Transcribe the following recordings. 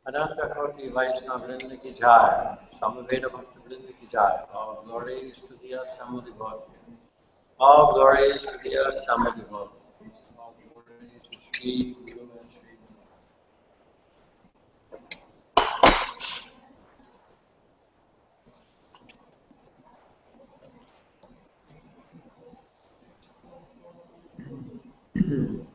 Ananta Koti Vaishnava Vrinda ki jai, Samaveda Bhakta Vrinda ki jai. All glories to the Samadhivotis. All glories to the Samadhivotis. All glories to Sri Guru and Sri Guru.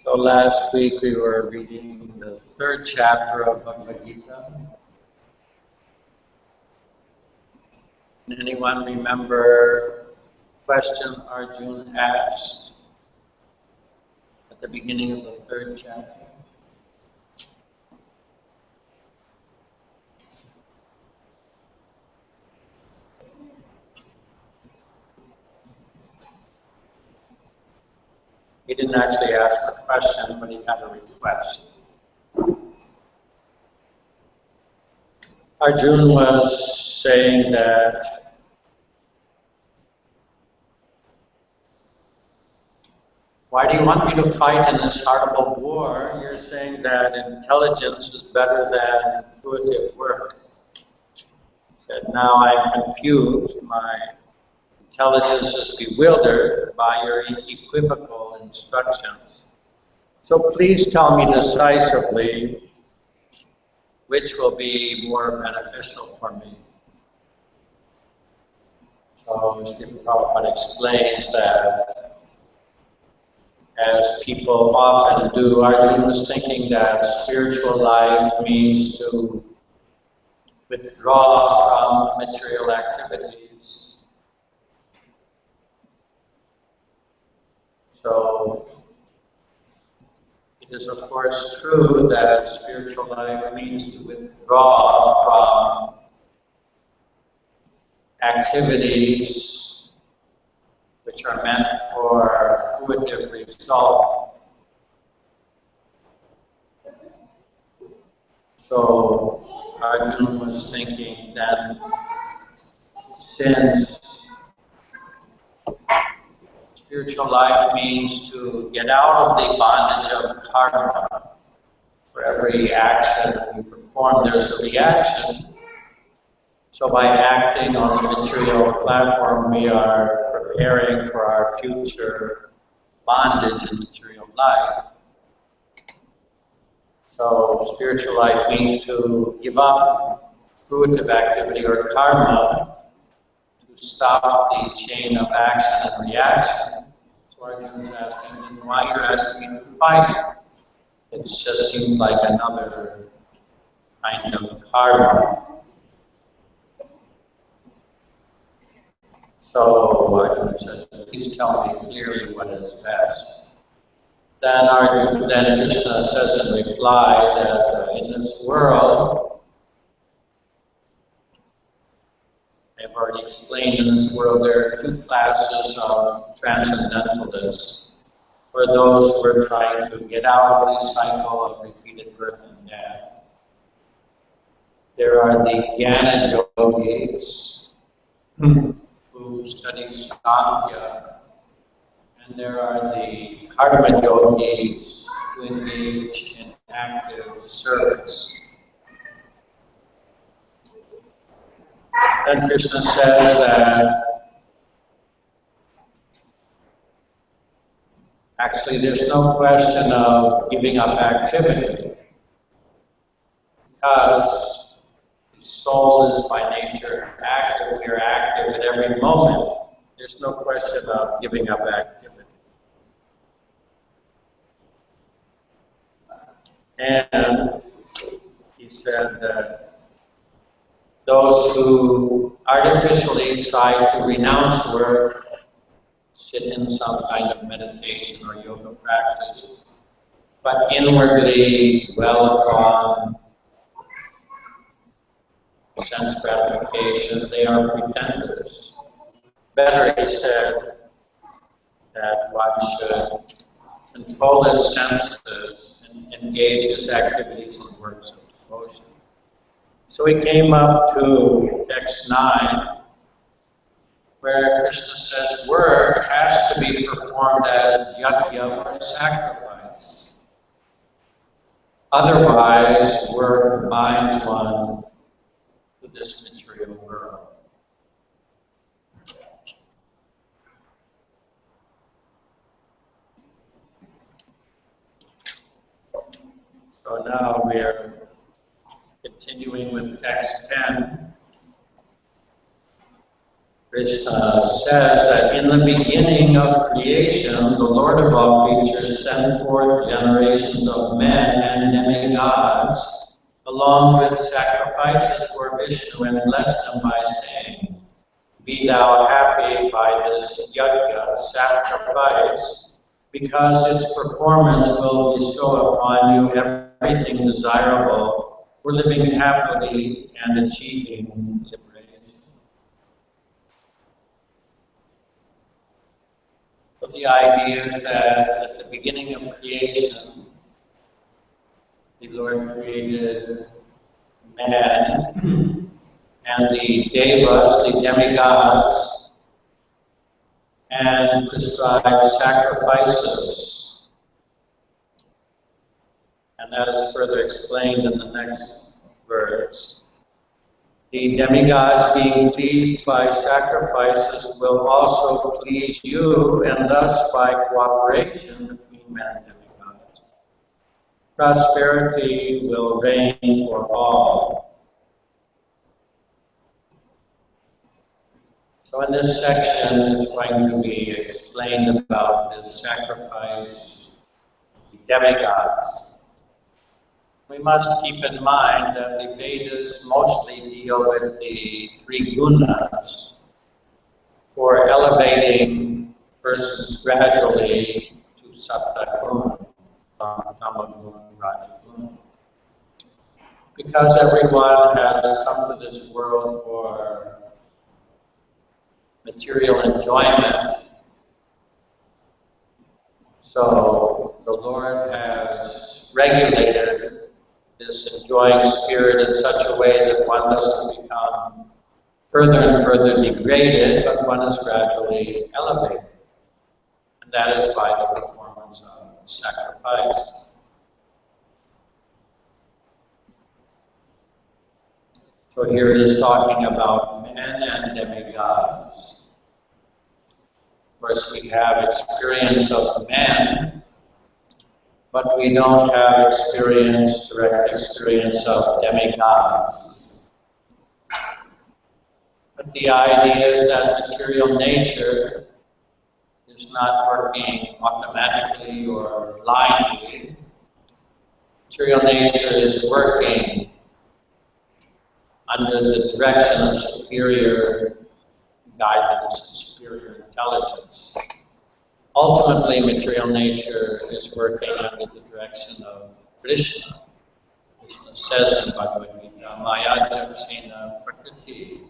So last week we were reading the third chapter of Bhagavad Gita. Anyone remember the question Arjuna asked at the beginning of the third chapter? He didn't actually ask a question, but he had a request. Arjuna was saying that why do you want me to fight in this horrible war? You're saying that intelligence is better than intuitive work. He said, now I'm confused. My intelligence is bewildered by your equivocal instructions. So please tell me decisively which will be more beneficial for me. So Srila Prabhupada explains that, as people often do, Arjuna was thinking that spiritual life means to withdraw from material activities. So it is of course true that spiritual life means to withdraw from activities which are meant for fruitive result. So Arjuna was thinking then, since spiritual life means to get out of the bondage of karma, for every action that we perform there's a reaction. So by acting on the material platform, we are preparing for our future bondage in material life. So spiritual life means to give up fruitive activity or karma to stop the chain of action and reaction. So Arjuna is asking, then why you're asking me to fight? It just seems like another kind of karma. So Arjuna says, please tell me clearly what is best. Then Krishna says in reply that in this world, I've already explained, in this world there are two classes of transcendentalists, for those who are trying to get out of the cycle of repeated birth and death. There are the Jnana yogis who study Sankhya, and there are the karma yogis who engage in active service. Then Krishna says that Actually, there's no question of giving up activity, because the soul is by nature active. We are active at every moment. There's no question of giving up activity. And he said that those who artificially try to renounce work, sit in some kind of meditation or yoga practice, but inwardly dwell upon sense gratification, they are pretenders. Better, he said, that one should control his senses and engage his activities in works of devotion. So we came up to text 9, where Krishna says work has to be performed as yajna or sacrifice. Otherwise, work binds one to this material world. So now we are continuing with text 10. Krishna says that in the beginning of creation, the Lord of all creatures sent forth generations of men and demigods, along with sacrifices for Vishnu, and blessed them by saying, "Be thou happy by this yajna, sacrifice, because its performance will bestow upon you everything desirable for living happily and achieving liberation." So the idea is that at the beginning of creation, the Lord created man and the devas, the demigods, and prescribed sacrifices. And that is further explained in the next verse. The demigods, being pleased by sacrifices, will also please you, and thus by cooperation between men and demigods, prosperity will reign for all. So in this section, it's going to be explained about this sacrifice, the demigods. We must keep in mind that the Vedas mostly deal with the 3 gunas for elevating persons gradually to saptaguna, tamaguna, rajaguna. Because everyone has come to this world for material enjoyment, so the Lord has regulated this enjoying spirit in such a way that one doesn't become further and further degraded, but one is gradually elevated. And that is by the performance of sacrifice. So here it is talking about men and demigods. Of course, we have experience of men, but we don't have direct experience of demigods. But the idea is that material nature is not working automatically or blindly. Material nature is working under the direction of superior guidance and superior intelligence. Ultimately, material nature is working under the direction of Krishna. Krishna says in BhagavadGita, Maya Japsena Prakriti.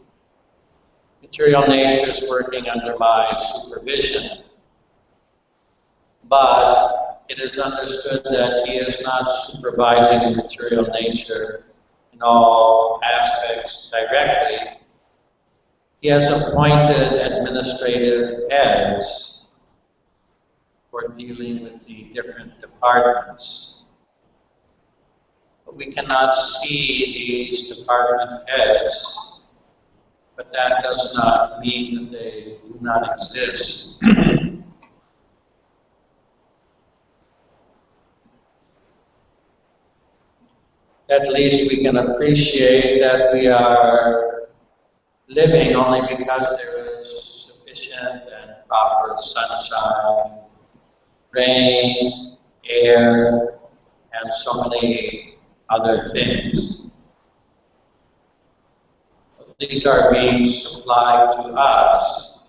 Material nature is working under my supervision. But it is understood that he is not supervising material nature in all aspects directly. He has appointed administrative heads for dealing with the different departments. But we cannot see these department heads, but that does not mean that they do not exist. at least we can appreciate that we are living only because there is sufficient and proper sunshine, rain, air, and so many other things. These are being supplied to us.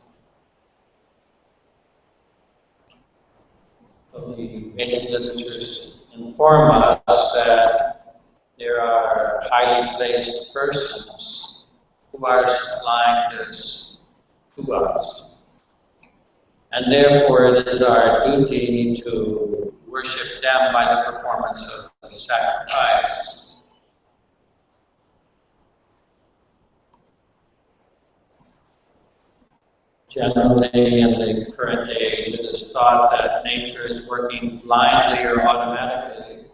So the Vedic literatures inform us that there are highly placed persons who are supplying this to us. And therefore it is our duty to worship them by the performance of sacrifice. Generally, in the current age, it is thought that nature is working blindly or automatically.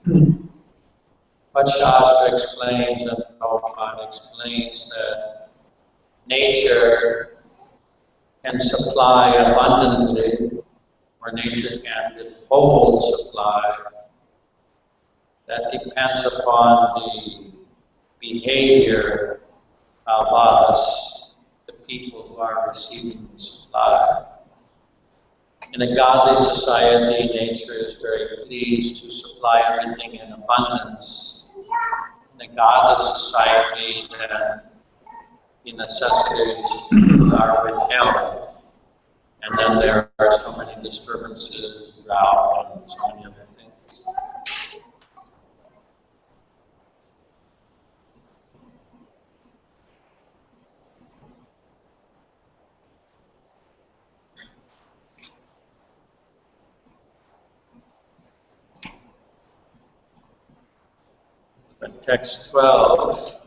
But Shastra explains, and Prabhupada explains, that nature can supply abundantly, or nature can withhold supply. That depends upon the behavior of us, the people who are receiving the supply. In a godly society, nature is very pleased to supply everything in abundance. In a godless society, then the necessities are withheld. And then there are so many disturbances, drought, and so many other things. But text 12,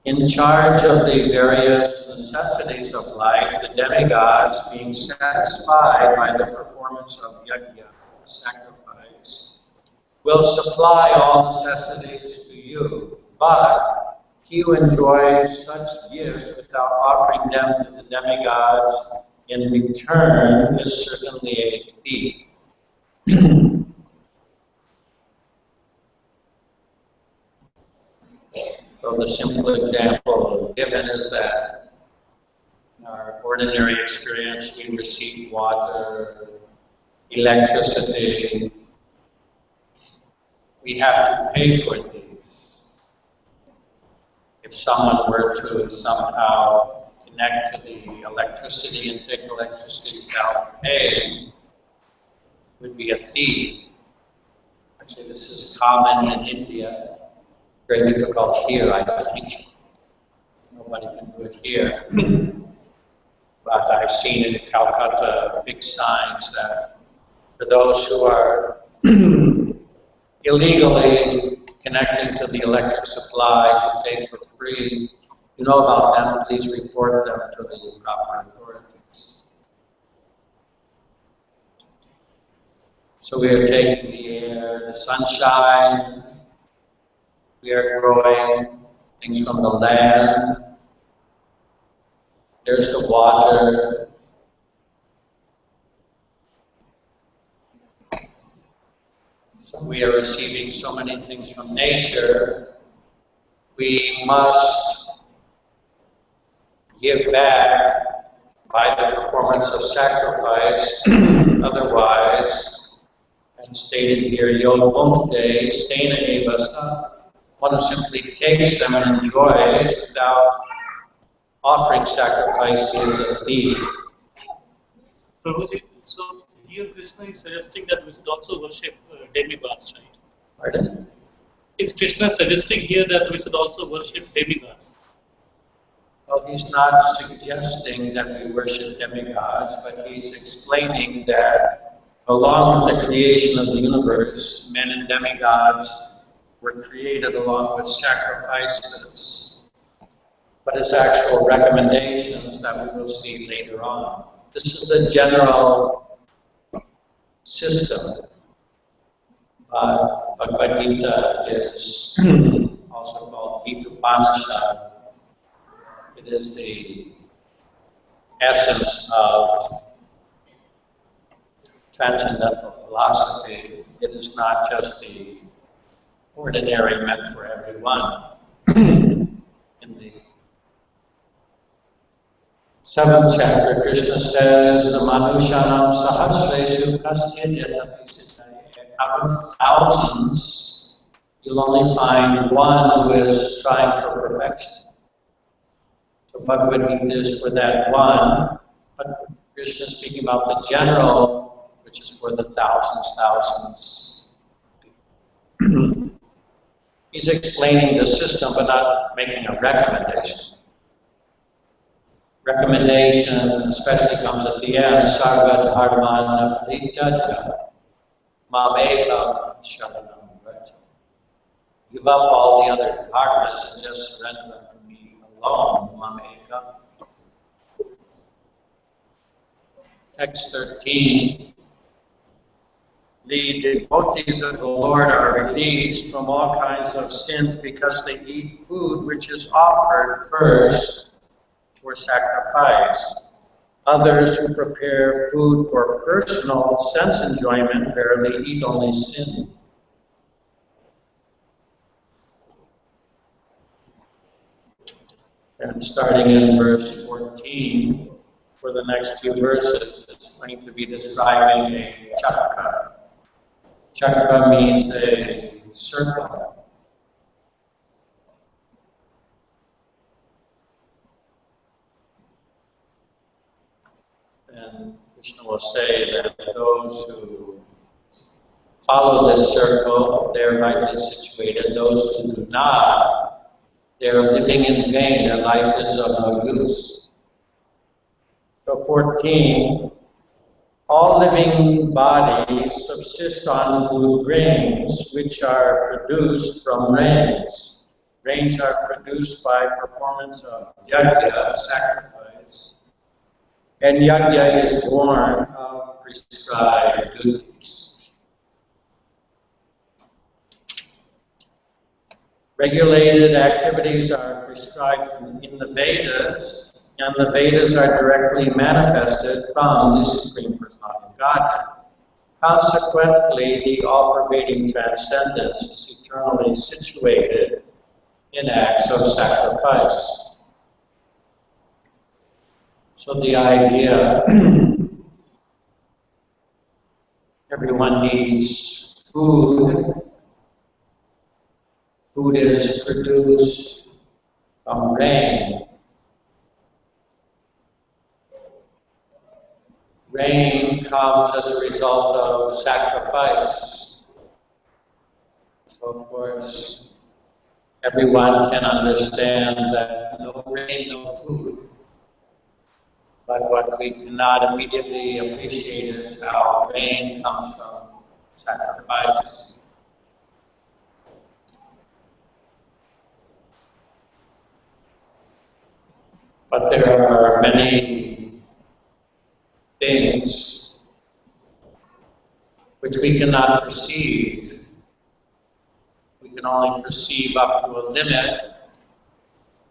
in charge of the various necessities of life, the demigods, being satisfied by the performance of yajna, sacrifice, will supply all necessities to you. But he who enjoys such gifts without offering them to the demigods in return is certainly a thief. So the simple example given is that in our ordinary experience we receive water, electricity. We have to pay for these. If someone were to somehow connect to the electricity and take electricity without paying, would be a thief. Actually, this is common in India. Very difficult here, I think. Nobody can do it here. But I've seen in Calcutta big signs that for those who are illegally connecting to the electric supply to take for free, you know about them, please report them to the proper authorities. So we are taking the air, the sunshine, we are growing things from the land. There's the water. So we are receiving so many things from nature. We must give back by the performance of sacrifice. Otherwise, as stated here, Yod Bhunte, Stena Evasa, one who simply takes them and enjoys without offering sacrifice is a thief. Prabhuji, so here Krishna is suggesting that we should also worship demigods, right? Pardon? Is Krishna suggesting here that we should also worship demigods? Well, he's not suggesting that we worship demigods, but he's explaining that along with the creation of the universe, men and demigods were created along with sacrifices. But his actual recommendations that we will see later on. This is the general system. But BhagavadGita is also called Gita Upanishad. It is the essence of transcendental philosophy. It is not just the ordinary meant for everyone. In the 7th chapter, Krishna says, Manushanam sahasreshu kaschid yatati siddhaya. Out of thousands, you'll only find one who is trying for perfection. So BhagavadGita is for that one, but Krishna is speaking about the general, which is for the thousands. He's explaining the system, but not making a recommendation. Recommendation especially comes at the end, Sarva Dharmana Parityajya Mameka Sharanam Vraja. Give up all the other dharmas and just surrender them to me alone, Mameka. Text 13. The devotees of the Lord are released from all kinds of sins because they eat food which is offered first for sacrifice. Others who prepare food for personal sense enjoyment barely eat only sin. And starting in verse 14, for the next few verses, it's going to be describing a chakra. Chakra means a circle. And Krishna will say that those who follow this circle, they're rightly situated. Those who do not, they're living in vain. Their life is of no use. So 14, all living bodies subsist on food grains, which are produced from rains. Rains are produced by performance of yajna, sacrifice. And yajna is born of prescribed duties. Regulated activities are prescribed in the Vedas, and the Vedas are directly manifested from the Supreme Personality of Godhead. Consequently, the all-pervading transcendence is eternally situated in acts of sacrifice. So the idea, everyone needs food. Food is produced from rain. Rain comes as a result of sacrifice. So of course, everyone can understand that no rain, no food. But what we cannot immediately appreciate is how rain comes from sacrifice. But there are many things which we cannot perceive. We can only perceive up to a limit,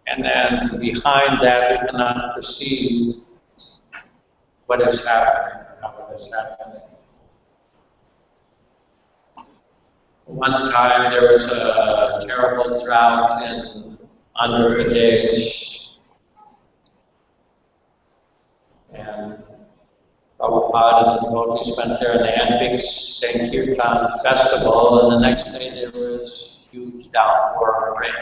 and then behind that we cannot perceive what is happening, or how it is happening. One time there was a terrible drought in Andhra Pradesh, and Prabhupada and the devotees went there and they had a big Sankirtan festival, and the next day there was huge downpour of rain.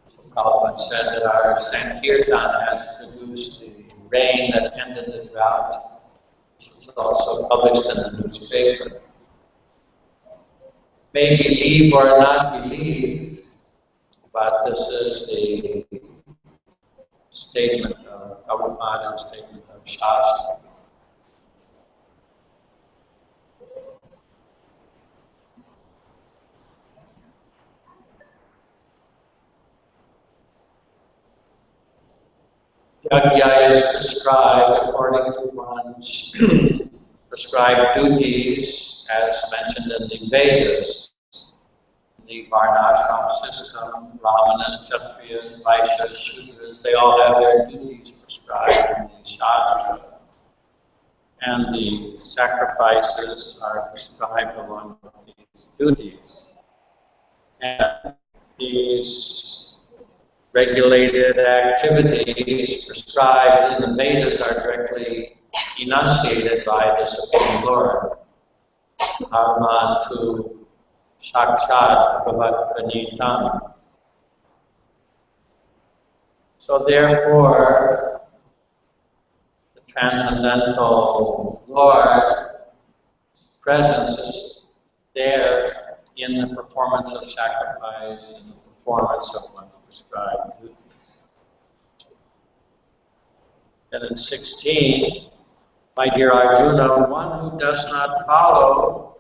So Prabhupada said that our Sankirtan has produced the rain that ended the drought, which was also published in the newspaper. May believe or not believe, but this is the statement of Prabhupada and statement of Shastra. Yajna is prescribed according to one's prescribed duties, as mentioned in the Vedas. The Varnashram system, Brahmanas, Kshatriyas, Vaishyas, Shudras, they all have their duties prescribed in the Shastra. And the sacrifices are prescribed along with these duties. And these regulated activities prescribed in the Vedas are directly enunciated by the Supreme Lord. Armantu Sakshat Prabhakranitam. So therefore, the Transcendental Lord's presence is there in the performance of sacrifice and the performance of one's prescribed duties. And in 16, my dear Arjuna, one who does not follow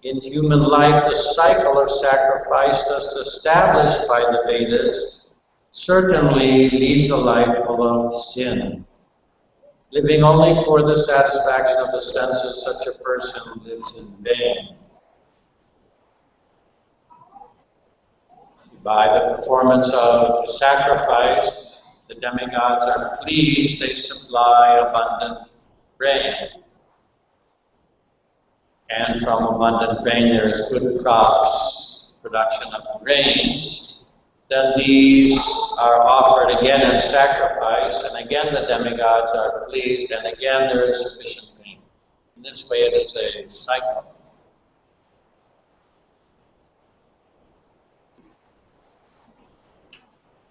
in human life the cycle of sacrifice thus established by the Vedas certainly leads a life full of sin. Living only for the satisfaction of the senses, such a person lives in vain. By the performance of sacrifice, the demigods are pleased, they supply abundant rain. And from abundant rain there is good crops, production of grains. Then these are offered again in sacrifice, and again the demigods are pleased, and again there is sufficient rain. In this way it is a cycle.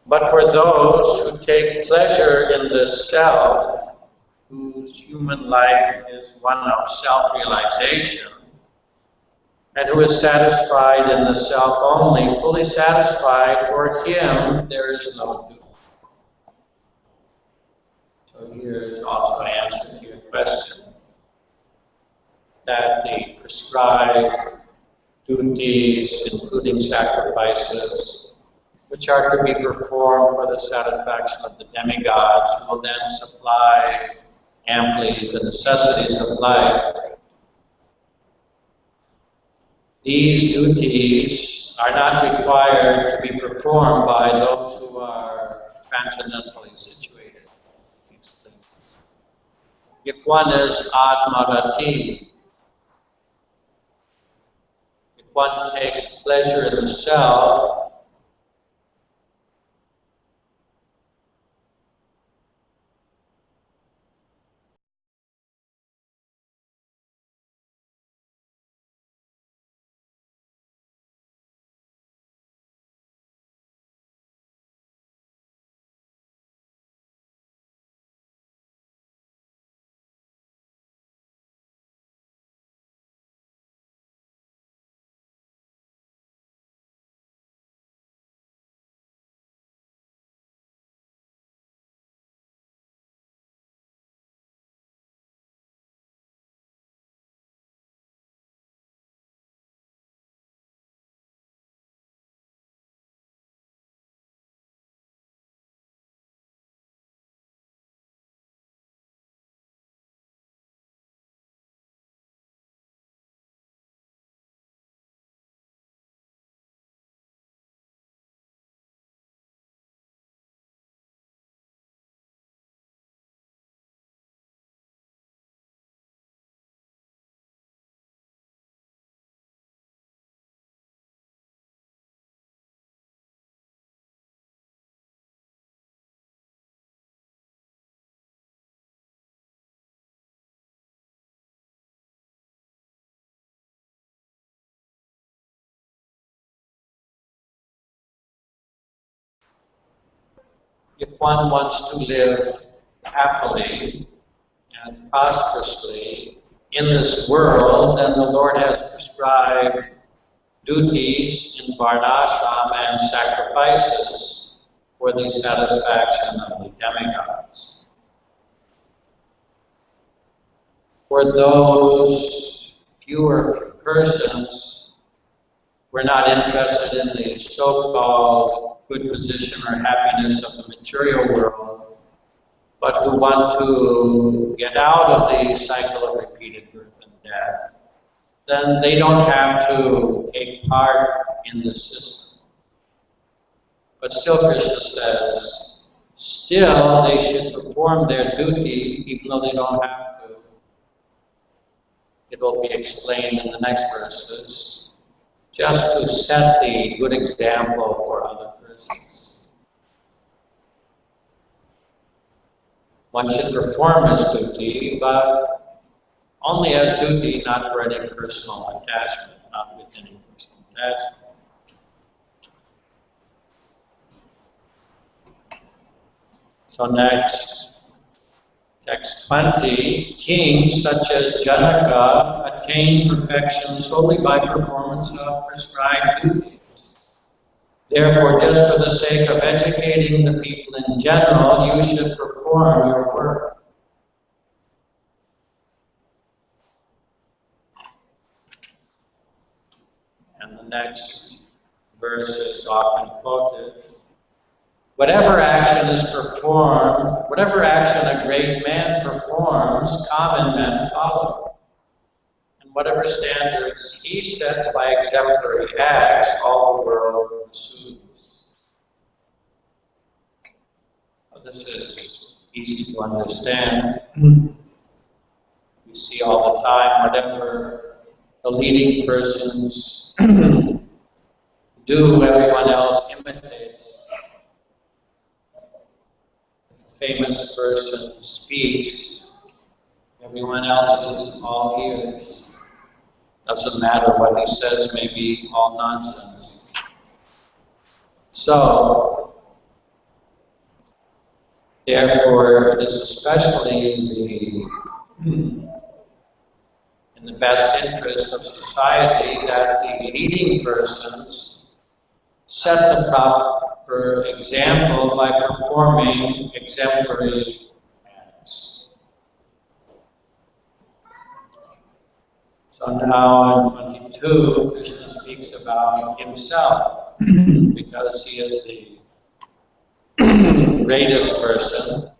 But for those who take pleasure in the self, whose human life is one of self-realization, and who is satisfied in the self only, fully satisfied, for him there is no duty. So here's also an answer to your question, that the prescribed duties, including sacrifices, which are to be performed for the satisfaction of the demigods, will then supply amply the necessities of life. These duties are not required to be performed by those who are transcendentally situated. If one is Atmarati, if one takes pleasure in the self, if one wants to live happily and prosperously in this world, then the Lord has prescribed duties in varnashram and sacrifices for the satisfaction of the demigods. For those fewer persons who are not interested in the so-called good position or happiness of the material world, but who want to get out of the cycle of repeated birth and death, then they don't have to take part in the system. But still, Krishna says, still they should perform their duty even though they don't have to. It will be explained in the next verses. just to set the good example for other persons. One should perform his duty, but only as duty, not for any personal attachment, not with any personal attachment. So next, text 20, kings such as Janaka attain perfection solely by performance of prescribed duties. Therefore, just for the sake of educating the people in general, you should perform your work. And the next verse is often quoted. Whatever action is performed, whatever action a great man performs, common men follow. And whatever standards he sets by exemplary acts, all the world pursues. Well, this is easy to understand. We see all the time, whatever the leading persons do, everyone else imitates. Famous person speaks, everyone else is all ears. Doesn't matter what he says, may be all nonsense. So, therefore, it is especially in the best interest of society that the leading persons set the proper example by performing exemplary acts. So now in 22, Krishna speaks about himself, because he is the greatest person.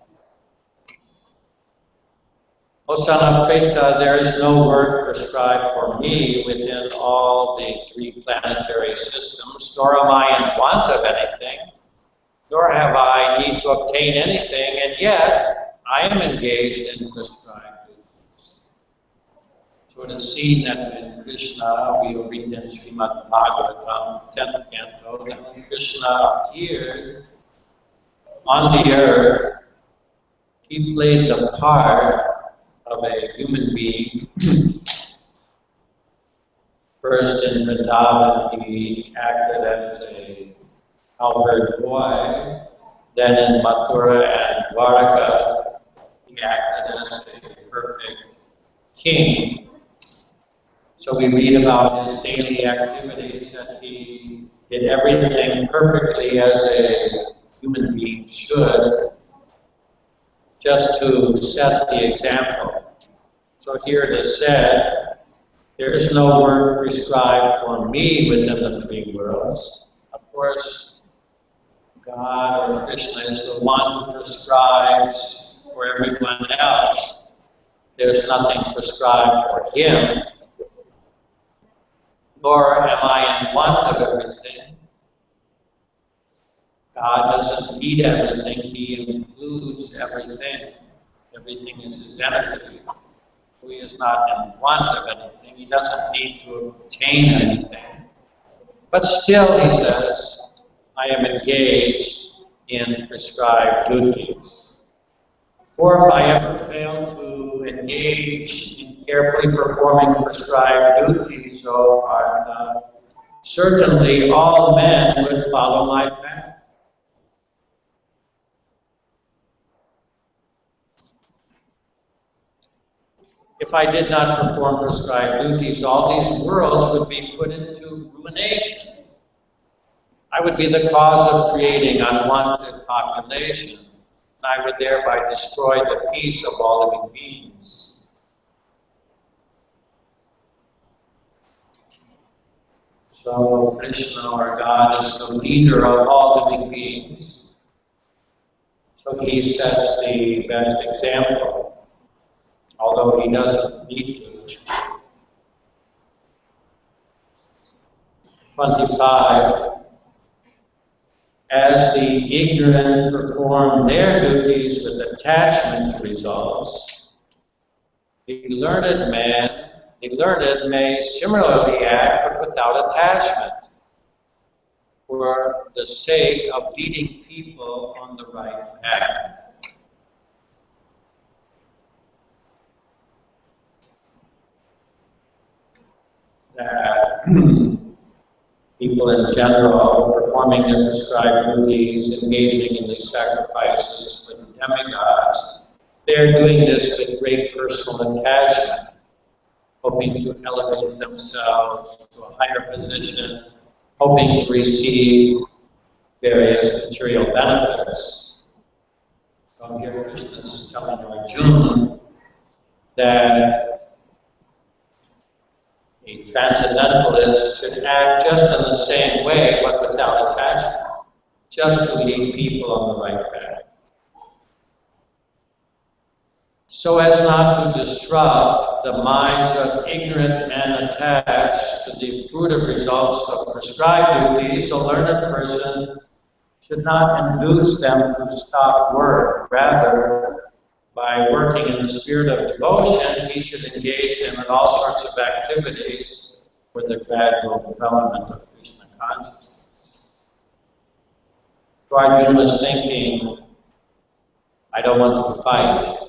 O son of Preta, there is no work prescribed for me within all the 3 planetary systems, nor am I in want of anything, nor have I need to obtain anything, and yet I am engaged in prescribed duties. So it is seen that when Krishna, we read in Srimad Bhagavatam, 10th canto, that when Krishna appeared on the earth, he played the part of a human being. First in Vrindavan, he acted as a cowherd boy. Then in Mathura and Dwaraka, he acted as a perfect king. So we read about his daily activities, that he did everything perfectly as a human being should, just to set the example. So here it is said, there is no work prescribed for me within the 3 worlds. Of course, God or Krishna is the one who prescribes for everyone else. There's nothing prescribed for him. Nor am I in want of everything. God doesn't need everything, he includes everything. Everything is his energy. He is not in want of anything, he doesn't need to obtain anything. But still, he says, I am engaged in prescribed duties. For if I ever fail to engage in carefully performing prescribed duties, O Partha, certainly all men would follow my path. If I did not perform prescribed duties, all these worlds would be put into ruination. I would be the cause of creating unwanted population, and I would thereby destroy the peace of all living beings. So Krishna, our God, is the leader of all living beings. So he sets the best example, although he doesn't need to. 25. As the ignorant perform their duties with attachment to results, the learned man the learned may similarly act, but without attachment, for the sake of leading people on the right path. That people in general, performing their prescribed duties, engaging in these sacrifices for the demigods, they're doing this with great personal attachment, hoping to elevate themselves to a higher position, hoping to receive various material benefits. So here Krishna is telling Arjuna that a transcendentalist should act just in the same way, but without attachment, just to lead people on the right path. So as not to disrupt the minds of ignorant men attached to the fruitive results of prescribed duties, a learned person should not induce them to stop work. Rather, by working in the spirit of devotion, he should engage them in all sorts of activities for the gradual development of Krishna consciousness. So Arjuna was thinking, I don't want to fight.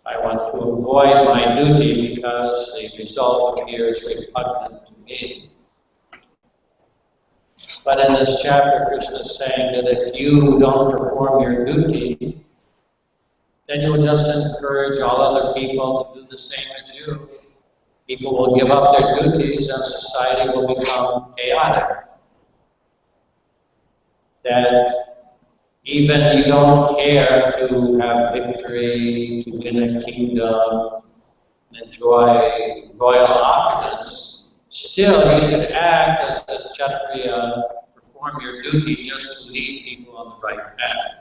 I want to avoid my duty because the result appears repugnant to me. But in this chapter, Krishna is saying that if you don't perform your duty, then you'll just encourage all other people to do the same as you. People will give up their duties and society will become chaotic. That even you don't care to have victory, to win a kingdom, enjoy royal opulence, still you should act as a Kshatriya, perform your duty just to lead people on the right path.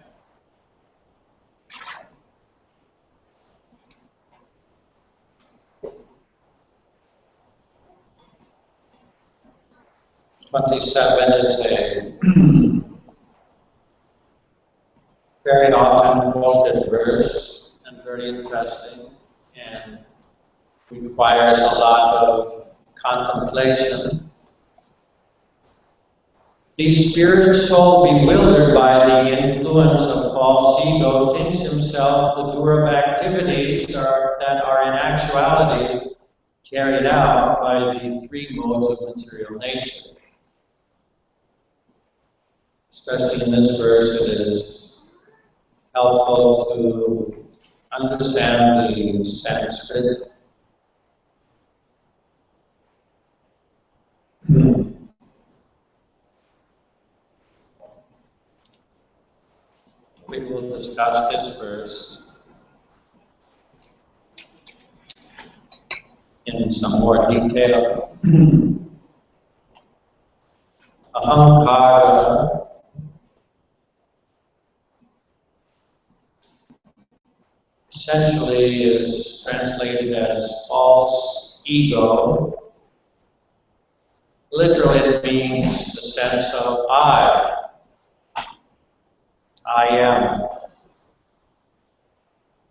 "27" is a very often quoted verse and very interesting and requires a lot of contemplation. The spirit soul, bewildered by the influence of false ego, thinks himself the doer of activities that are in actuality carried out by the three modes of material nature. Especially in this verse, it is helpful to understand the Sanskrit. We will discuss this verse in some more detail. Ahankara essentially is translated as false ego. Literally, it means the sense of I am.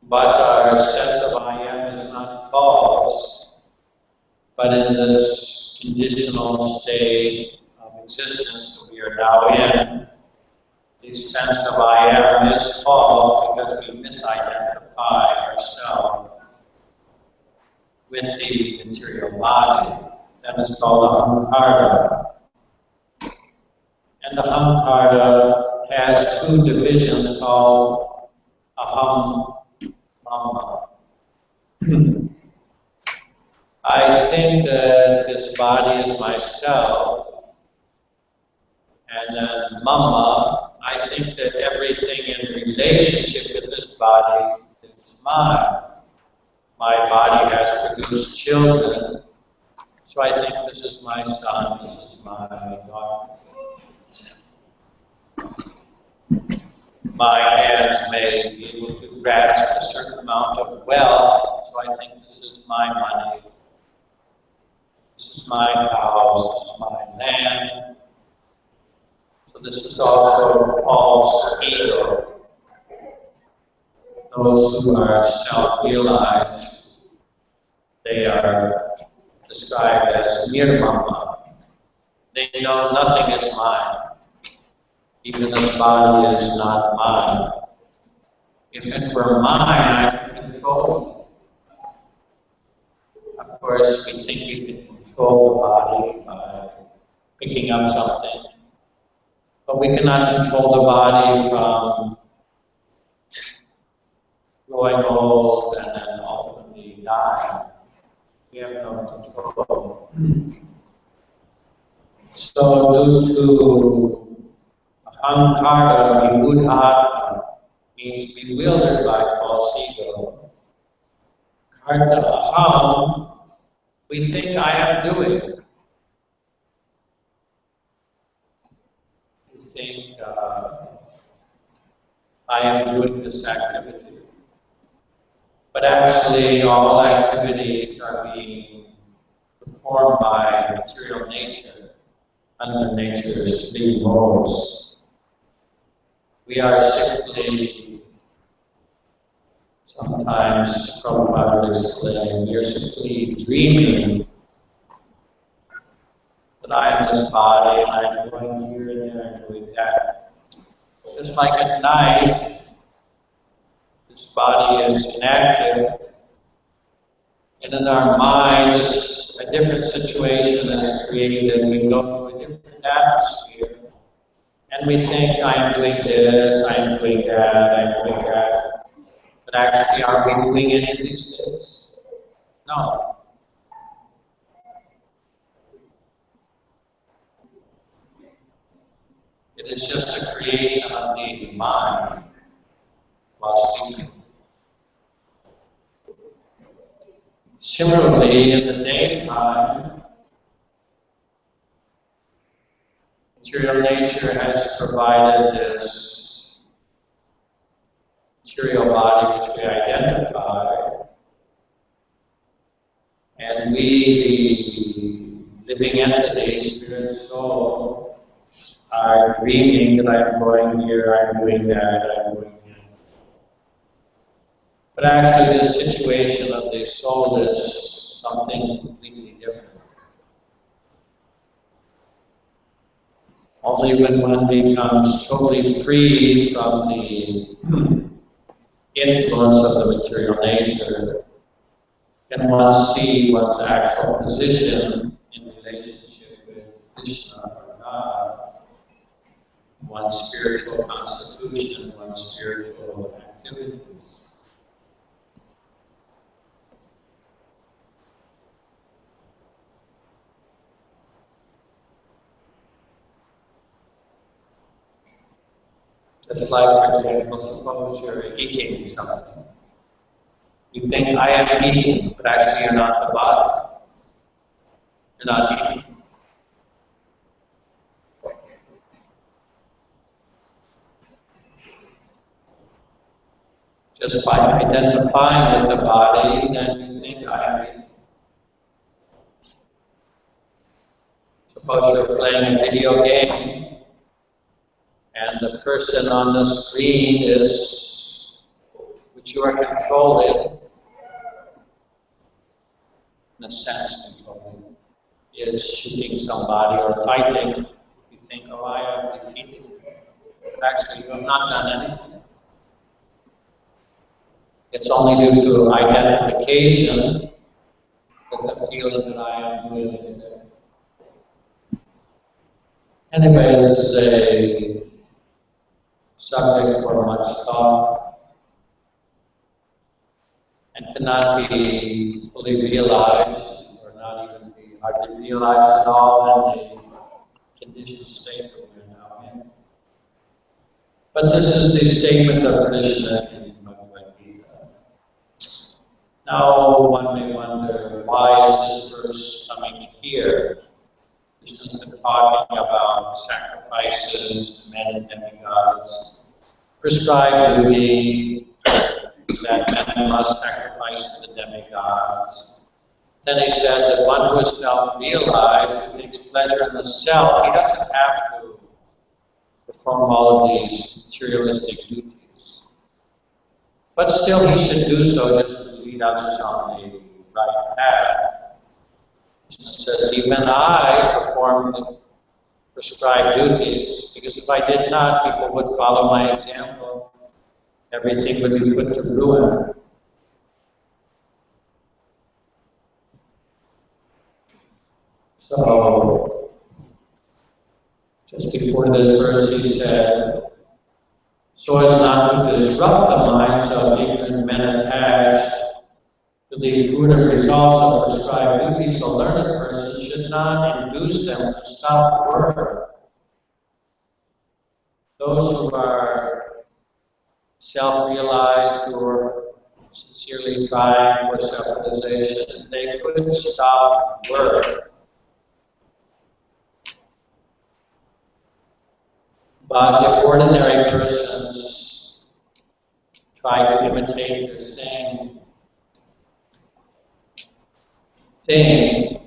But our sense of I am is not false, but in this conditional state of existence that we are now in, the sense of I am is false because we misidentify ourselves with the material body. That is called ahankara. And ahankara has two divisions called aham, mama. I think that this body is myself, and then mama, I think that everything in relationship with this body is mine. My body has produced children, so I think this is my son, this is my daughter. My hands may be able to grasp a certain amount of wealth, so I think this is my money, this is my house, this is my land. So this is also false ego. Those who are self-realized They are described as nirmama. They know nothing is mine. Even this body is not mine. If it were mine, I could control it. Of course, we think you can control the body by picking up something. But we cannot control the body from growing old and then ultimately dying. We have no control. So due to ahankara, vibhudhata, means bewildered by false ego. Karta aham, we think I am doing. We think I am doing this activity. But actually all activities are being performed by material nature under nature's three modes. We are simply, sometimes Prabhupada would explain, we are simply dreaming that I am this body and I am going here and there and doing that. Just like at night, this body is inactive, and in our mind, a different situation is created. We go to a different atmosphere, and we think, I am doing this, I am doing that, I am doing that. But actually, are we doing any of these things? No. It is just a creation of the mind while sleeping. Similarly, in the daytime, material nature has provided this material body which we identify, and we, the living entity, spirit, soul, are dreaming that I'm going here, I'm doing that, I'm doing that. But actually, this situation of the soul is something completely different. Only when one becomes totally free from the influence of the material nature can one see one's actual position in relationship with Krishna or God, one's spiritual constitution, one's spiritual activities. Just like, for example, suppose you're eating something. You think, I am eating, but actually you're not the body. You're not eating. Just by identifying with the body, then you think, I am eating. Suppose you're playing a video game, and the person on the screen is, which you are controlling, in a sense controlling, is shooting somebody or fighting. You think, oh, I have defeated you. But actually, you have not done anything. It's only due to identification that the feeling that I am doing is there. Anyway, this is a subject for much thought and cannot be fully realized or not even be hardly realized at all in the conditioned state that we are now in. But this is the statement of Krishna in BhagavadGita. Now one may wonder, why is this verse coming here? Krishna's been talking about sacrifices, men and demigods, prescribed duty, that men must sacrifice to the demigods. Then he said that one who is self-realized, who takes pleasure in the self, he doesn't have to perform all of these materialistic duties. But still he should do so just to lead others on the right path. Krishna says, even I perform the prescribed duties, because if I did not, people would follow my example. Everything would be put to ruin. So, just before this verse he said, so as not to disrupt the minds of ignorant men attached to the fruitive results of prescribed duties, a learned person should not induce them to stop work. Those who are self-realized or sincerely trying for self-realization, they could stop work. But if ordinary persons try to imitate the same thing,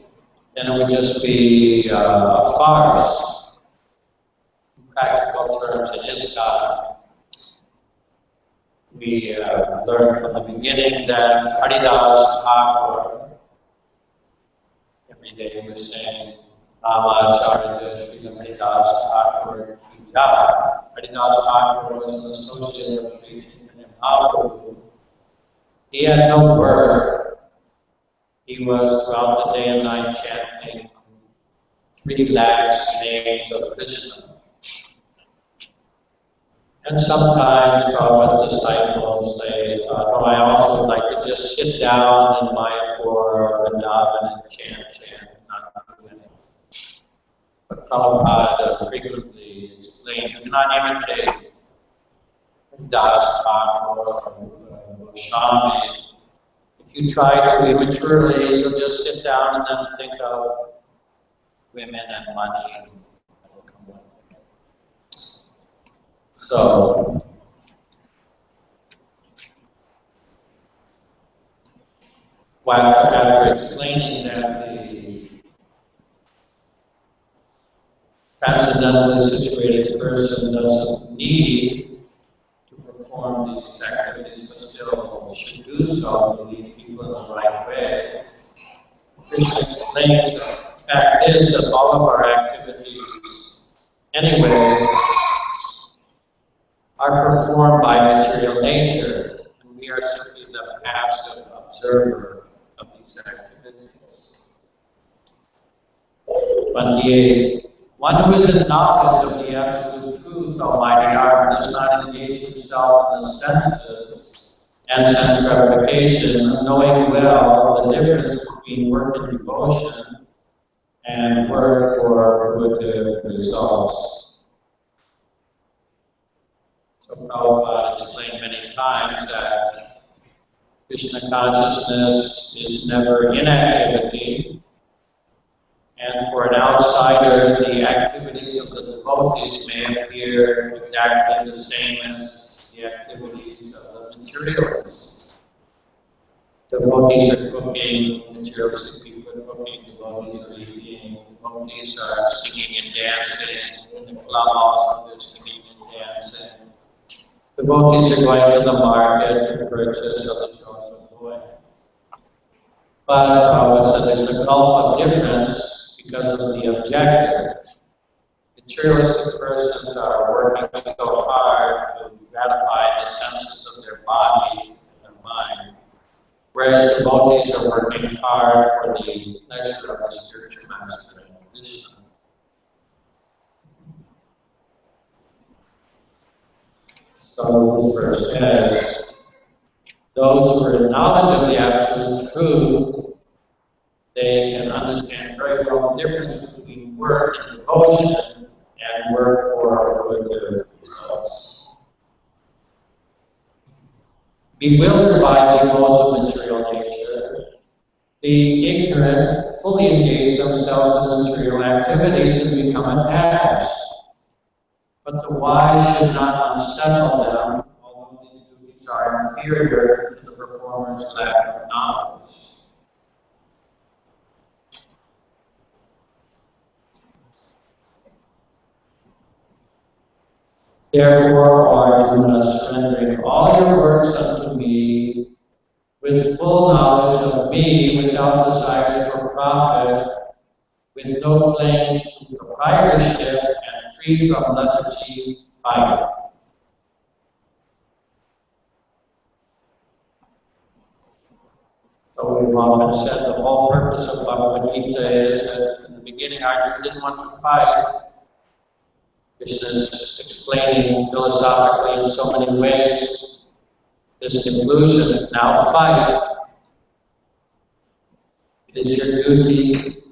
then it would just be a farce. In practical terms, in ISKCON, we learned from the beginning that Haridas Thakur, every day was saying, Rama Charita Sri Haridas Thakur Ki Jai. Haridas Thakur was an associate of Sri Chaitanya Mahaprabhu. He had no work. He was throughout the day and night chanting 3 lakhs names of Krishna. And sometimes Prabhupada's disciples say, no, I also would like to just sit down in Mayapur, Vrindavan, and chant, not do anything. But Prabhupada frequently explains, do not imitate Das Thakur or Goswami. If you try to immaturely, you'll just sit down and then think of women and money. So, after explaining that the transcendentally situated person doesn't need to perform these activities, but still should do so to lead people in the right way, Krishna explains that the fact is that all of our activities, anyway, are performed by material nature, and we are simply the passive observer of these activities. One who is in knowledge of the absolute truth, Almighty Art, does not engage himself in the senses and sense gratification, knowing well the difference between work and devotion and work for fruitive results. So Prabhupada explained many times that Krishna consciousness is never inactivity, and for an outsider, the activities of the devotees may appear exactly the same as the activities of the materialists. Devotees are cooking, materialistic people are cooking, devotees are eating, devotees are singing and dancing, in the club also they're singing and dancing. Devotees are going to the market to purchase, others also going. But there's a gulf of difference because of the objective. Materialistic persons are working so hard to gratify the senses of their body and their mind, whereas devotees are working hard for the pleasure of the spiritual master, Krishna. So this verse says, those who are in knowledge of the absolute truth, they can understand very well the difference between work and devotion and work for fruitive results. Bewildered by the laws of material nature, the ignorant fully engage themselves in material activities and become attached. But the wise should not unsettle them, although these duties are inferior to the performer's lack of knowledge. Therefore, O Arjuna, surrendering all your works unto me, with full knowledge of me, without desires for profit, with no claims to proprietorship, and free from lethargy, fight. So we've often said the whole purpose of BhagavadGita is that in the beginning Arjuna didn't want to fight. Krishna is explaining philosophically in so many ways this conclusion, now fight. It is your duty.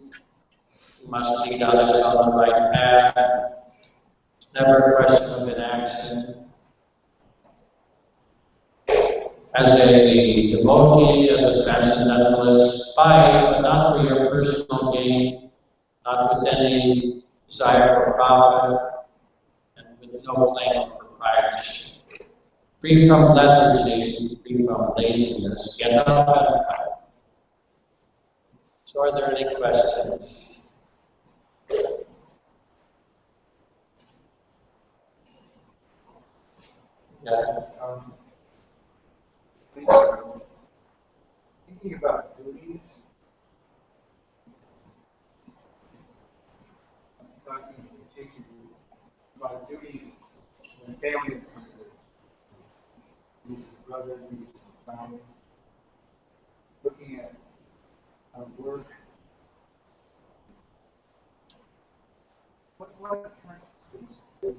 You must lead others on the right path. It's never a question of inaction. As a devotee, as a transcendentalist, fight, but not for your personal gain, not with any desire for profit, and with no claim of proprietorship. Free from lethargy, free from laziness, get up and fight. So are there any questions? Yes. Thinking about duties, I was talking to the teacher about duties when families come to brothers and family, looking at work. What constitutes duty?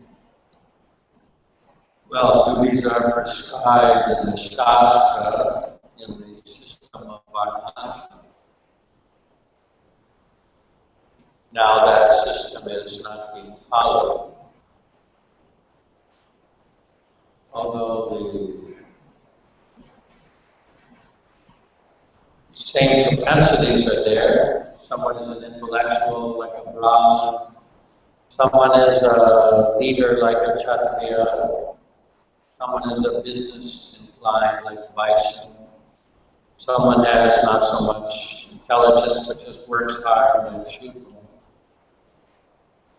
Well, duties are prescribed in the Shastra, in the system of Varnashram. Now that system is not being followed. Although the same propensities are there. Someone is an intellectual like a Brahmin. Someone is a leader like a Kshatriya. Someone is a business inclined like a Vaishya. Someone has not so much intelligence but just works hard and Shudra.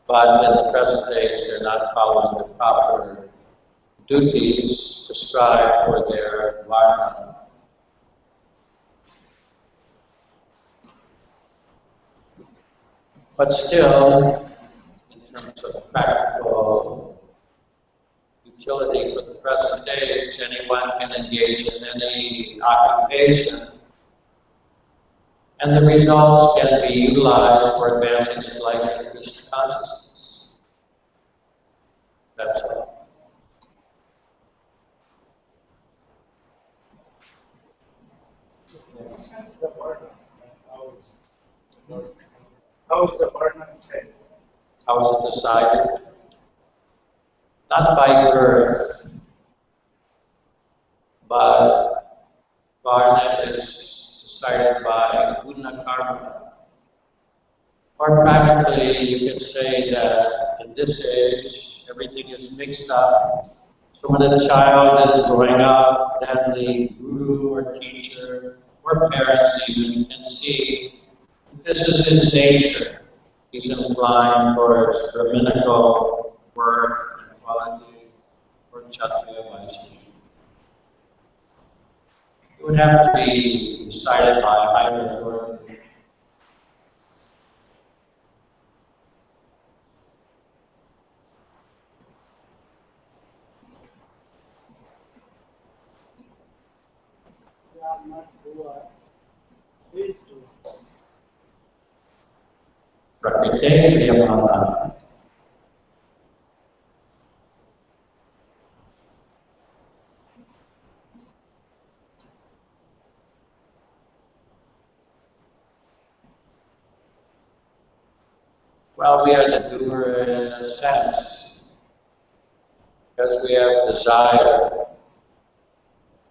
But in the present age, they're not following the proper duties prescribed for their varna. But still, in terms of practical utility for the present age, anyone can engage in any occupation, and the results can be utilized for advancing his life in Krishna consciousness. That's all. How is the varna said? How is it decided? Not by birth, but varna is decided by guna karma. Or practically, you could say that in this age, everything is mixed up. So when a child is growing up, then the guru or teacher or parents even can see this is his nature. He's inclined towards Brahminical work and quality, or Kshatriya Vaishya. It would have to be decided by higher authority. Prakrite Kriyamana. Well, we are the doer in a sense, because we have desire.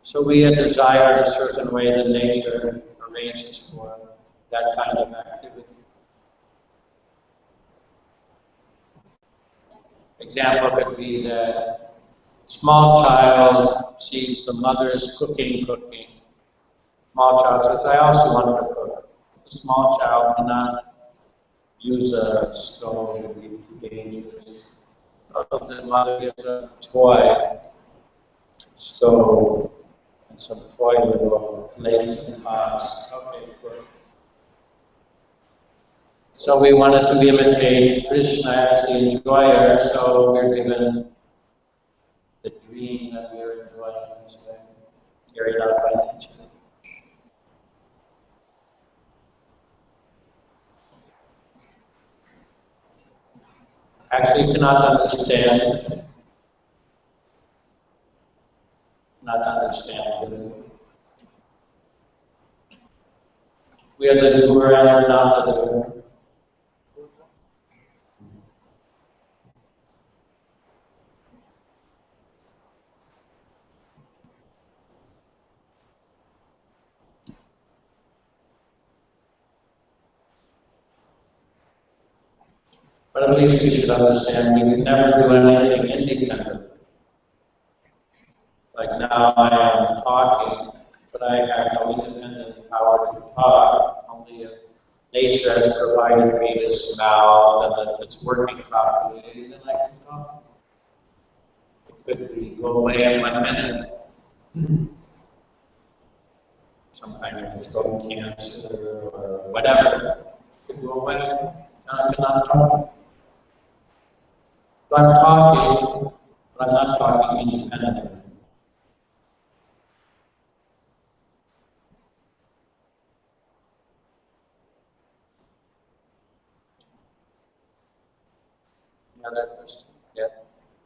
So we have desire in a certain way that nature arranges for that kind of activity. Example could be that small child sees the mother's cooking. Small child says, I also want to cook. The small child cannot use a stove, it would be too dangerous. The mother gives a toy stove and some toy little plates and pots. Okay, cook. So we wanted to imitate Krishna as the enjoyer, so we're given the dream that we're enjoying this way, carried out by nature. Actually cannot understand really. We are the doer and are not the doer. But at least we should understand we can never do anything independently. Like now I am talking, but I have no independent power to talk, only if nature has provided me this mouth and if it's working properly, then I can talk. It could be go away in 1 minute. Some kind of throat cancer or whatever. It could go away, and I cannot talk. So I'm talking, but I'm not talking independently. Another question? Yeah.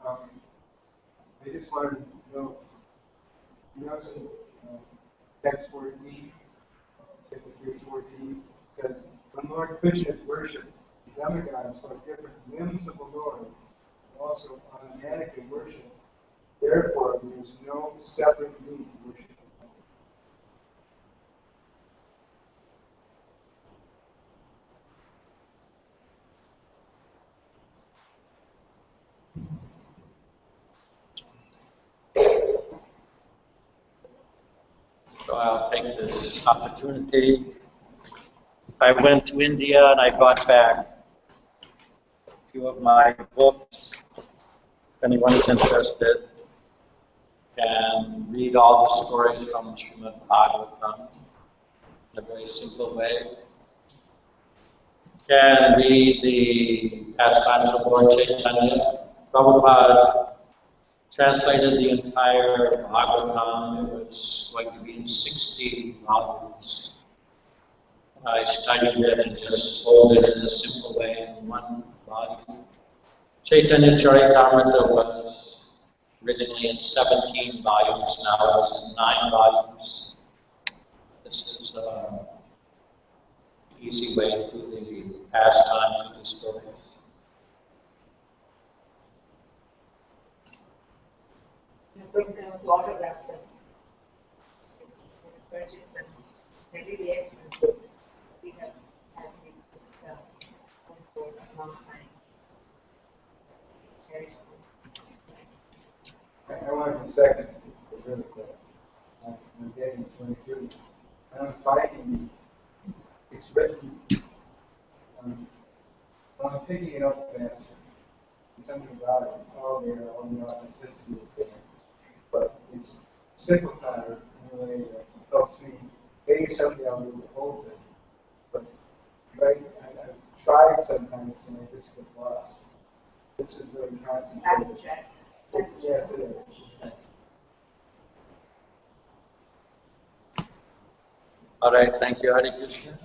I just wanted to know, in text 14, 53:14, says, when Lord Krishna is worshipped, the demigods are different limbs of the Lord, also automatically worship. Therefore, there is no separate need to worship. So I'll take this opportunity. I went to India and I brought back a few of my books. If anyone is interested, can read all the stories from Srimad Bhagavatam in a very simple way. Can read the pastimes of Lord Chaitanya. Prabhupada translated the entire Bhagavatam. It was going to be in 60 volumes. I studied it and just told it in a simple way in one volume. Chaitanya Charitamrita was originally in 17 volumes, now it's in 9 volumes. This is an easy way through the pastimes of the stories. There was autograph them. Purchase them. Maybe the excellent books. We have had these books for a long time. Cherish them. I wanted to second really quick. I'm getting 22. And I'm finding it's written, when I'm picking it up faster, something about it, it's all there, all the authenticity is there. But it's simplified in a way that helps me. Maybe someday I'll be able to hold it. But right, I've tried sometimes and I just get lost. This is really concentrated. Abstract. Yes, it is. All right, thank you, Hare Krishna.